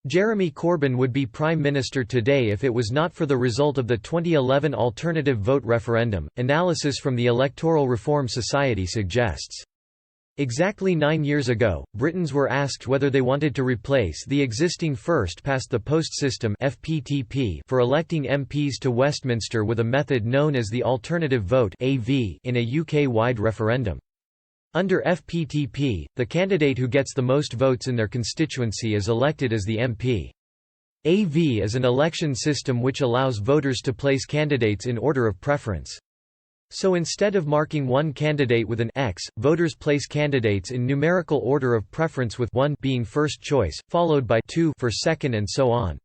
Jeremy Corbyn would be Prime Minister today if it was not for the result of the 2011 alternative vote referendum, analysis from the Electoral Reform Society suggests. Exactly 9 years ago, Britons were asked whether they wanted to replace the existing first-past-the-post system (FPTP) for electing MPs to Westminster with a method known as the alternative vote (AV) in a UK-wide referendum. Under FPTP, the candidate who gets the most votes in their constituency is elected as the MP. AV is an election system which allows voters to place candidates in order of preference. So instead of marking one candidate with an X, voters place candidates in numerical order of preference with 1 being first choice, followed by 2 for second and so on.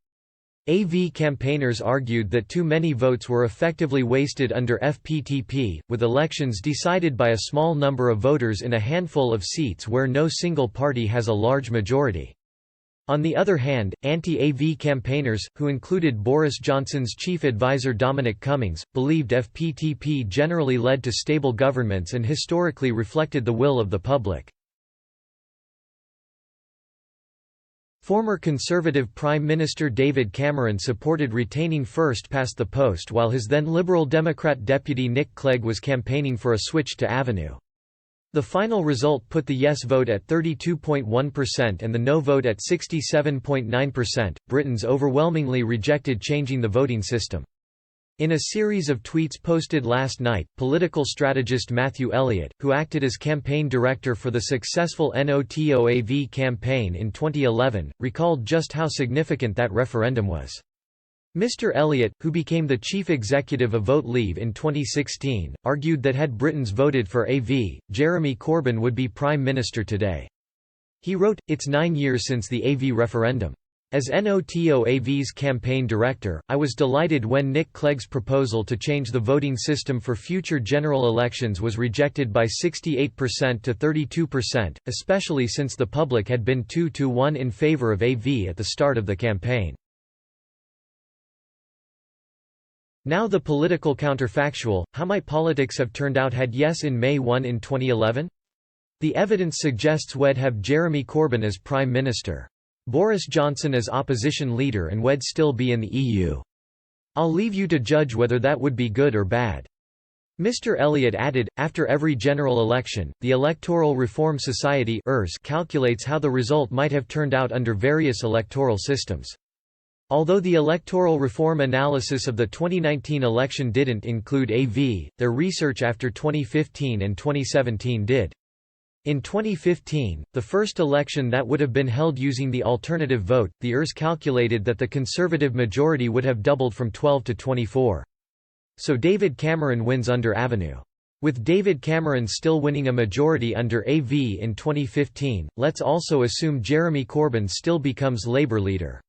AV campaigners argued that too many votes were effectively wasted under FPTP, with elections decided by a small number of voters in a handful of seats where no single party has a large majority. On the other hand, anti-AV campaigners, who included Boris Johnson's chief advisor Dominic Cummings, believed FPTP generally led to stable governments and historically reflected the will of the public. Former Conservative Prime Minister David Cameron supported retaining first-past-the-post while his then Liberal Democrat deputy Nick Clegg was campaigning for a switch to Avenue. The final result put the yes vote at 32.1% and the no vote at 67.9%. Britons overwhelmingly rejected changing the voting system. In a series of tweets posted last night, political strategist Matthew Elliott, who acted as campaign director for the successful NOTOAV campaign in 2011, recalled just how significant that referendum was. Mr. Elliott, who became the chief executive of Vote Leave in 2016, argued that had Britons voted for AV, Jeremy Corbyn would be Prime Minister today. He wrote, "It's 9 years since the AV referendum. As NOTOAV's campaign director, I was delighted when Nick Clegg's proposal to change the voting system for future general elections was rejected by 68% to 32%, especially since the public had been 2-1 in favour of AV at the start of the campaign." Now the political counterfactual: how might politics have turned out had Yes in May won in 2011? The evidence suggests we'd have Jeremy Corbyn as Prime Minister. Boris Johnson as opposition leader and we'd still be in the EU. I'll leave you to judge whether that would be good or bad. Mr. Elliott added, after every general election, the Electoral Reform Society calculates how the result might have turned out under various electoral systems. Although the electoral reform analysis of the 2019 election didn't include AV, their research after 2015 and 2017 did. In 2015, the first election that would have been held using the alternative vote, the ERS calculated that the Conservative majority would have doubled from 12 to 24. So David Cameron wins under Avenue. With David Cameron still winning a majority under AV in 2015, let's also assume Jeremy Corbyn still becomes Labour leader.